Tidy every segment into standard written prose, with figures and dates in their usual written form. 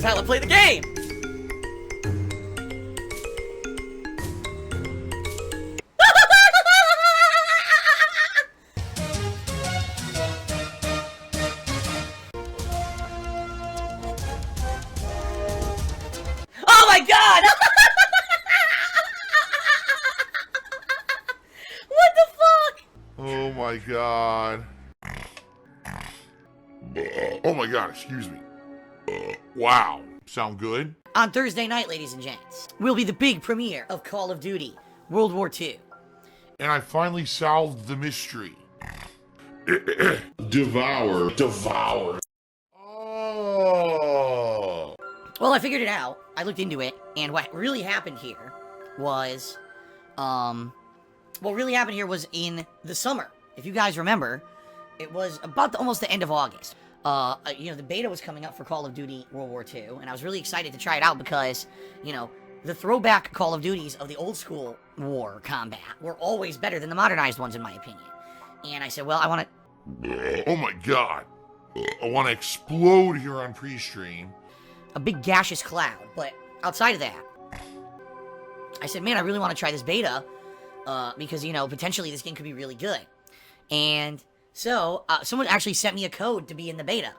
is how I play the game! Oh my god! What the fuck? Oh my god. Oh my god, excuse me. Wow. Sound good? On Thursday night, ladies and gents, will be the big premiere of Call of Duty World War II. And I finally solved the mystery. Devour. Oh. Well, I figured it out. I looked into it, and what really happened here was, what really happened here was in the summer. If you guys remember, it was about almost the end of August. You know, the beta was coming up for Call of Duty World War II, and I was really excited to try it out because, you know, the throwback Call of Duties of the old school war combat were always better than the modernized ones, in my opinion. And I said, well, I want to... Oh my god. I want to explode here on pre-stream. A big gaseous cloud, but outside of that, I said, man, I really want to try this beta, because, you know, potentially this game could be really good. And so, someone actually sent me a code to be in the beta,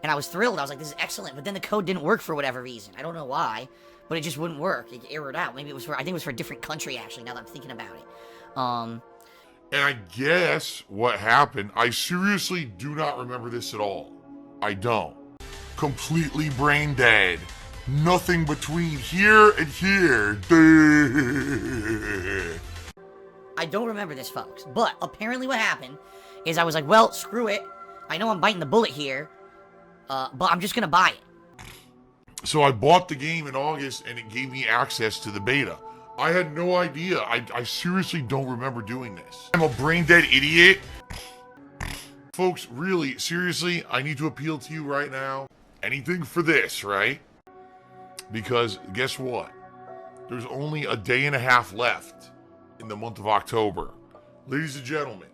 and I was thrilled. I was like, this is excellent, but then the code didn't work for whatever reason. I don't know why, but it just wouldn't work. It errored out. Maybe it was for, I think it was for a different country, actually, now that I'm thinking about it. And I guess what happened, I seriously do not remember this at all. I don't. Completely brain dead. Nothing between here and here. I don't remember this, folks. But apparently what happened is I was like, well, screw it. I know I'm biting the bullet here, but I'm just going to buy it. So I bought the game in August, and it gave me access to the beta. I had no idea. I seriously don't remember doing this. I'm a brain-dead idiot. Folks, really, seriously, I need to appeal to you right now. Anything for this, right? Because guess what? There's only a day and a half left in the month of October. Ladies and gentlemen,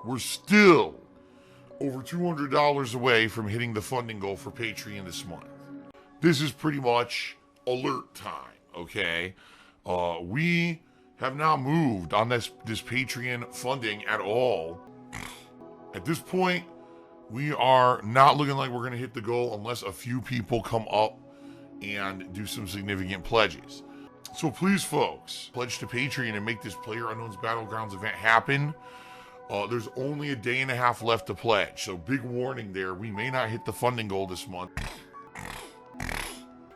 we're still over $200 away from hitting the funding goal for Patreon this month. This is pretty much alert time, okay? We have not moved on this Patreon funding at all. At this point, we are not looking like we're going to hit the goal unless a few people come up and do some significant pledges. So please, folks, pledge to Patreon and make this PlayerUnknown's Battlegrounds event happen. There's only a day and a half left to pledge, so big warning there. We may not hit the funding goal this month.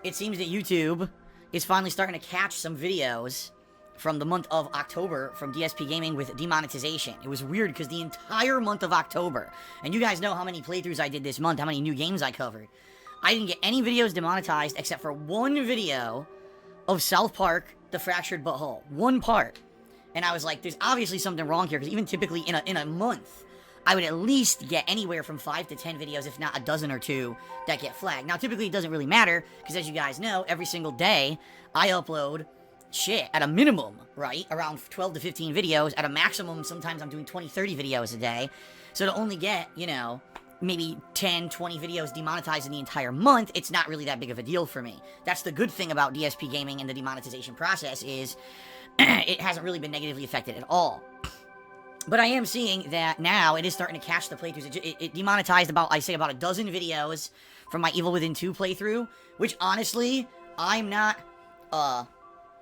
It seems that YouTube is finally starting to catch some videos from the month of October from DsPgaming with demonetization. It was weird because the entire month of October, and you guys know how many playthroughs I did this month, how many new games I covered. I didn't get any videos demonetized except for one video of South Park, The Fractured Butthole. One part. And I was like, there's obviously something wrong here, because even typically in a month, I would at least get anywhere from 5 to 10 videos, if not a dozen or two, that get flagged. Now, typically it doesn't really matter, because as you guys know, every single day, I upload shit, at a minimum, right? Around 12 to 15 videos. At a maximum, sometimes I'm doing 20, 30 videos a day. So to only get, you know, maybe 10, 20 videos demonetized in the entire month, it's not really that big of a deal for me. That's the good thing about DsPgaming and the demonetization process is it hasn't really been negatively affected at all. But I am seeing that now it is starting to catch the playthroughs. It demonetized about, I say, about a dozen videos from my Evil Within 2 playthrough, which honestly, I'm not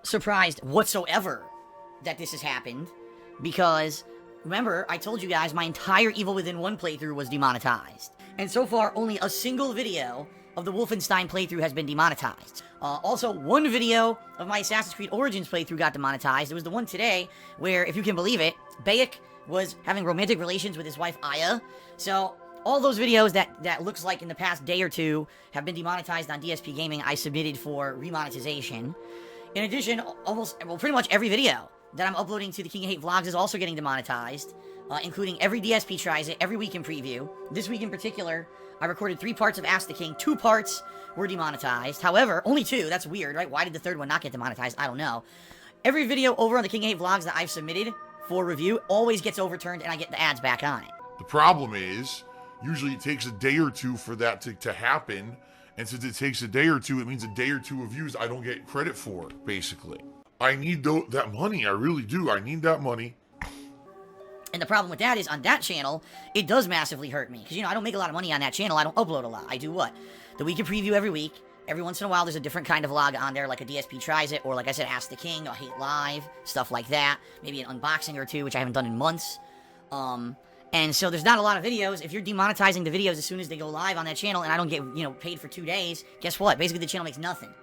surprised whatsoever that this has happened, because remember, I told you guys my entire Evil Within 1 playthrough was demonetized. And so far, only a single video of the Wolfenstein playthrough has been demonetized. Also, one video of my Assassin's Creed Origins playthrough got demonetized. It was the one today where, if you can believe it, Bayek was having romantic relations with his wife, Aya. So, all those videos that looks like in the past day or two have been demonetized on DsPgaming, I submitted for remonetization. In addition, pretty much every video that I'm uploading to the King of Hate vlogs is also getting demonetized, including every DSP Tries It, every week in preview. This week in particular, I recorded 3 parts of Ask the King. 2 parts were demonetized. However, only 2. That's weird, right? Why did the 3rd one not get demonetized? I don't know. Every video over on the King of Hate vlogs that I've submitted for review always gets overturned, and I get the ads back on it. The problem is, usually it takes a day or two for that to happen, And since it takes a day or two, it means a day or two of views I don't get credit for, basically. I need that money. I really do. I need that money. And the problem with that is, on that channel, it does massively hurt me. Because, I don't make a lot of money on that channel. I don't upload a lot. I do what? The weekend preview every week. Every once in a while, there's a different kind of vlog on there, like a DSP Tries It, or like I said, Ask the King, or Hate Live, stuff like that. Maybe an unboxing or two, which I haven't done in months. And so there's not a lot of videos. If you're demonetizing the videos as soon as they go live on that channel, and I don't get, paid for 2 days, guess what? Basically, the channel makes nothing.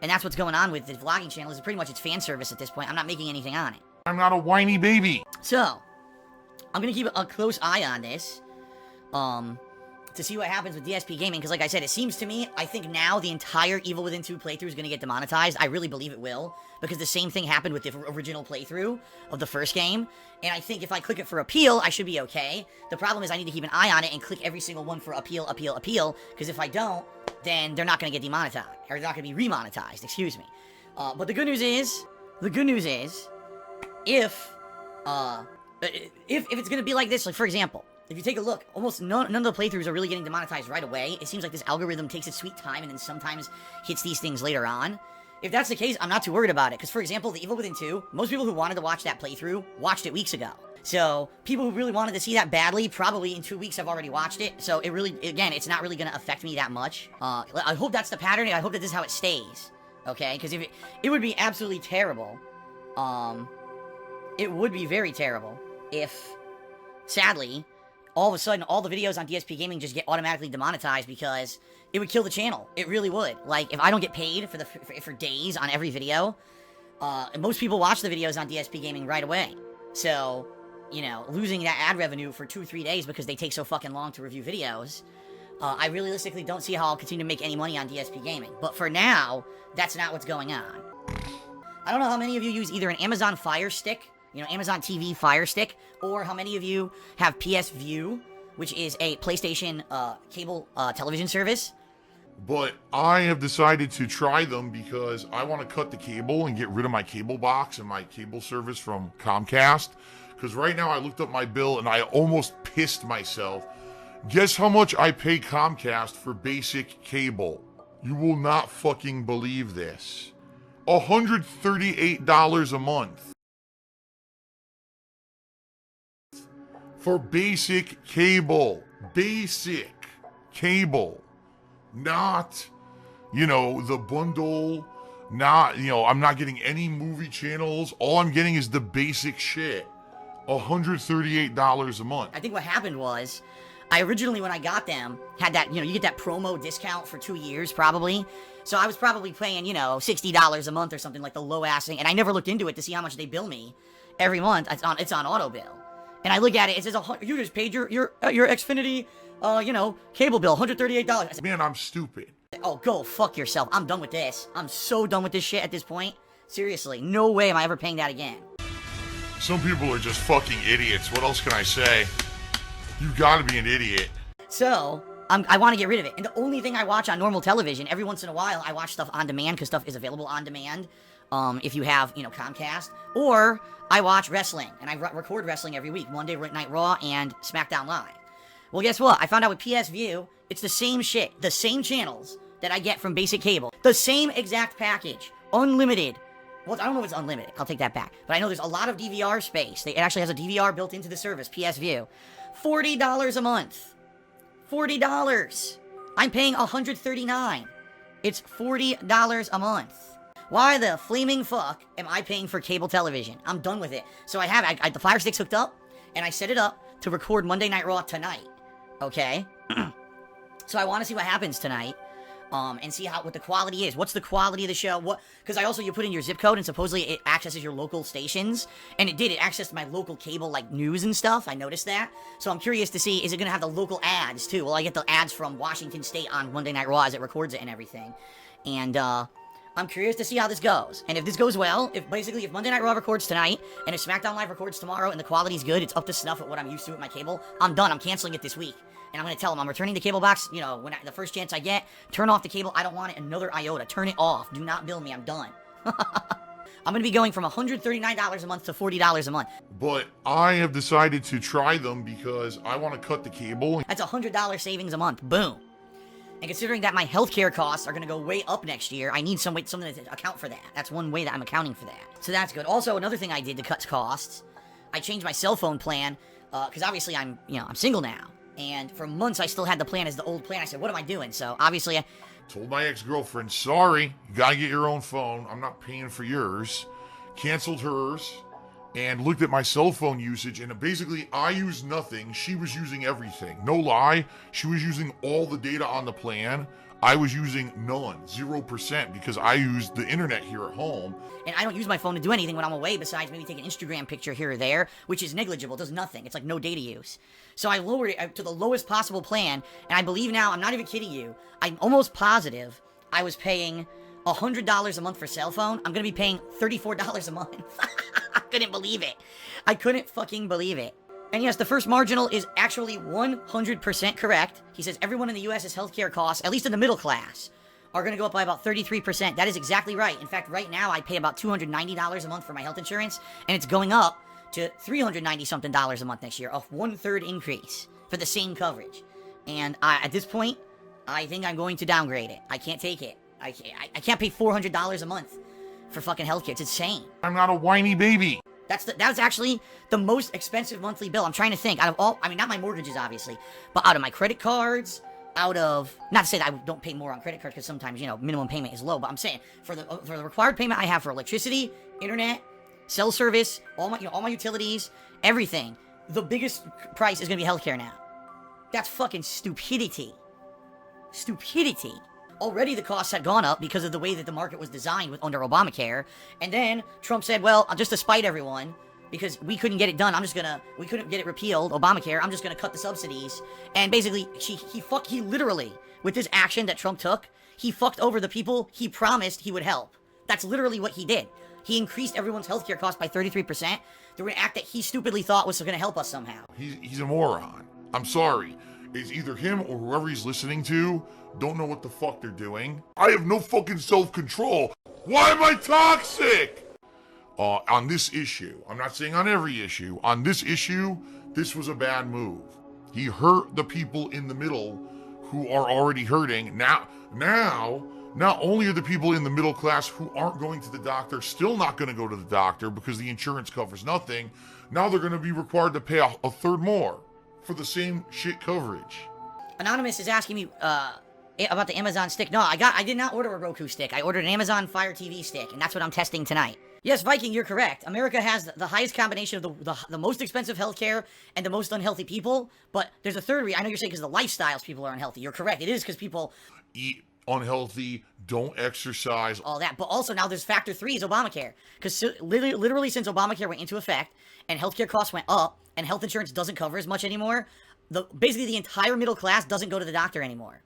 And that's what's going on with the vlogging channel, is pretty much it's fan service at this point. I'm not making anything on it. I'm not a whiny baby. So, I'm going to keep a close eye on this, to see what happens with DsPgaming, because like I said, it seems to me, I think now the entire Evil Within 2 playthrough is going to get demonetized. I really believe it will, because the same thing happened with the original playthrough of the first game, and I think if I click it for appeal, I should be okay. The problem is I need to keep an eye on it and click every single one for appeal, because if I don't, then they're not going to get demonetized, or they're not going to be remonetized, excuse me. But the good news is, if it's going to be like this, like for example, if you take a look, almost none of the playthroughs are really getting demonetized right away. It seems like this algorithm takes its sweet time and then sometimes hits these things later on. If that's the case, I'm not too worried about it. Because, for example, the Evil Within 2, most people who wanted to watch that playthrough watched it weeks ago. So, people who really wanted to see that badly, probably in 2 weeks have already watched it. So, it really, again, it's not really going to affect me that much. I hope that's the pattern, and I hope that this is how it stays. Okay? Because if it would be absolutely terrible. It would be very terrible if, sadly, all of a sudden, all the videos on DsPgaming just get automatically demonetized, because it would kill the channel. It really would. Like, if I don't get paid for days on every video, most people watch the videos on DsPgaming right away. So, losing that ad revenue for 2-3 days because they take so fucking long to review videos, I realistically don't see how I'll continue to make any money on DsPgaming. But for now, that's not what's going on. I don't know how many of you use either an Amazon Fire Stick, Amazon TV Fire Stick, or how many of you have PS View, which is a PlayStation cable television service. But I have decided to try them because I want to cut the cable and get rid of my cable box and my cable service from Comcast. Because right now I looked up my bill and I almost pissed myself. Guess how much I pay Comcast for basic cable? You will not fucking believe this. $138 a month. For basic cable. Basic cable. Not, the bundle. Not, I'm not getting any movie channels. All I'm getting is the basic shit. $138 a month. I think what happened was, I originally, when I got them, had that, you get that promo discount for 2 years, probably. So I was probably paying, $60 a month or something, like the low-ass thing. And I never looked into it to see how much they bill me every month. It's on auto bill. And I look at it, it says, you just paid your Xfinity, cable bill, $138. Said, Man, I'm stupid. oh, go fuck yourself. I'm done with this. I'm so done with this shit at this point. Seriously, no way am I ever paying that again. Some people are just fucking idiots. What else can I say? You gotta be an idiot. So, I want to get rid of it. And the only thing I watch on normal television, every once in a while, I watch stuff on demand, because stuff is available on demand. If you have, Comcast. Or, I watch wrestling. And I record wrestling every week. Monday Night Raw and SmackDown Live. Well, guess what? I found out with PS View, it's the same shit. The same channels that I get from basic cable. The same exact package. Unlimited. Well, I don't know if it's unlimited. I'll take that back. But I know there's a lot of DVR space. It actually has a DVR built into the service, PS View. $40 a month. $40. I'm paying $139. It's $40 a month. Why the flaming fuck am I paying for cable television? I'm done with it. So I the Fire Stick's hooked up, and I set it up to record Monday Night Raw tonight. Okay? So I want to see what happens tonight. And see what the quality is. What's the quality of the show? Because you put in your zip code and supposedly it accesses your local stations. And it did. It accessed my local cable, like news and stuff. I noticed that. So I'm curious to see, is it going to have the local ads too? Will I get the ads from Washington State on Monday Night Raw as it records it and everything? And, I'm curious to see how this goes. And if this goes well, if Monday Night Raw records tonight, and if SmackDown Live records tomorrow, and the quality's good, it's up to snuff at what I'm used to with my cable, I'm done. I'm canceling it this week. And I'm going to tell them I'm returning the cable box, the first chance I get. Turn off the cable. I don't want it another iota. Turn it off. Do not bill me. I'm done. I'm going to be going from $139 a month to $40 a month. But I have decided to try them because I want to cut the cable. That's $100 savings a month. Boom. And considering that my healthcare costs are going to go way up next year, I need something to account for that. That's one way that I'm accounting for that. So that's good. Also, another thing I did to cut costs, I changed my cell phone plan, because obviously I'm single now. And for months, I still had the plan as the old plan. I said, what am I doing? So obviously, I told my ex-girlfriend, sorry, you gotta get your own phone. I'm not paying for yours. Canceled hers. And looked at my cell phone usage, and basically I used nothing. She was using everything. No lie, she was using all the data on the plan. I was using none, 0%, because I used the internet here at home. And I don't use my phone to do anything when I'm away besides maybe take an Instagram picture here or there, which is negligible, it does nothing. It's like no data use. So I lowered it to the lowest possible plan, and I believe now, I'm not even kidding you, I'm almost positive I was paying $100 a month for cell phone. I'm gonna be paying $34 a month. I couldn't believe it. I couldn't fucking believe it. And yes, the first marginal is actually 100% correct. He says everyone in the U.S.'s healthcare costs, at least in the middle class, are going to go up by about 33%. That is exactly right. In fact, right now I pay about $290 a month for my health insurance, and it's going up to $390-something a month next year, a 1/3 increase for the same coverage. And at this point, I think I'm going to downgrade it. I can't take it. I can't pay $400 a month for fucking healthcare. It's insane. I'm not a whiny baby. That's actually the most expensive monthly bill. I'm trying to think. Out of all, I mean, not my mortgages, obviously, but out of my credit cards, out of, not to say that I don't pay more on credit cards, because sometimes, minimum payment is low, but I'm saying, for the required payment I have for electricity, internet, cell service, all my utilities, everything, the biggest price is going to be healthcare now. That's fucking stupidity. Stupidity. Already the costs had gone up because of the way that the market was designed under Obamacare. And then Trump said, well, just to spite everyone, because we couldn't get it done, we couldn't get it repealed, Obamacare, I'm just gonna cut the subsidies. And basically, he literally, with this action that Trump took, he fucked over the people he promised he would help. That's literally what he did. He increased everyone's healthcare costs by 33% through an act that he stupidly thought was gonna help us somehow. He's a moron. I'm sorry. It's either him or whoever he's listening to don't know what the fuck they're doing. I have no fucking self-control. Why am I toxic? On this issue, I'm not saying on every issue, on this issue, this was a bad move. He hurt the people in the middle who are already hurting. Now, not only are the people in the middle class who aren't going to the doctor still not going to go to the doctor because the insurance covers nothing, now they're going to be required to pay a third more for the same shit coverage. Anonymous is asking me about the Amazon stick. No, I did not order a Roku stick. I ordered an Amazon Fire TV stick, and that's what I'm testing tonight. Yes, Viking, you're correct. America has the highest combination of the most expensive healthcare and the most unhealthy people, but there's a third reason. I know you're saying because the lifestyles people are unhealthy. You're correct. It is because people eat unhealthy, don't exercise. All that. But also now there's factor 3 is Obamacare. Because literally since Obamacare went into effect and healthcare costs went up and health insurance doesn't cover as much anymore, basically the entire middle class doesn't go to the doctor anymore.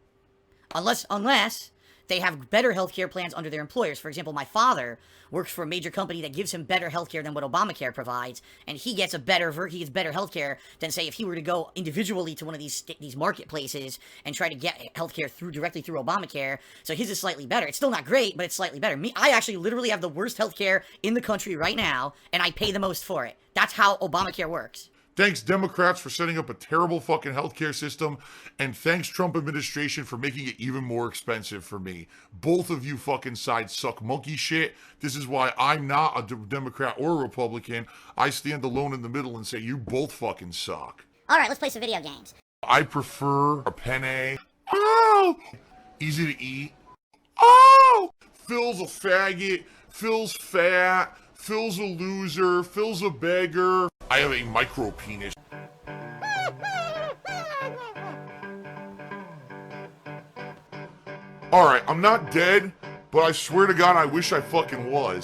Unless they have better healthcare plans under their employers. For example, my father works for a major company that gives him better healthcare than what Obamacare provides, and he gets better healthcare than, say, if he were to go individually to one of these marketplaces and try to get healthcare directly through Obamacare. So his is slightly better. It's still not great, but it's slightly better. I actually literally have the worst healthcare in the country right now, and I pay the most for it. That's how Obamacare works. Thanks, Democrats, for setting up a terrible fucking healthcare system, and thanks, Trump administration, for making it even more expensive for me. Both of you fucking sides suck monkey shit. This is why I'm not a Democrat or a Republican. I stand alone in the middle and say you both fucking suck. Alright, let's play some video games. I prefer a penne. Oh! Easy to eat. Oh! Phil's a faggot. Phil's fat. Phil's a loser. Phil's a beggar. I have a micro penis. Alright, I'm not dead, but I swear to God I wish I fucking was.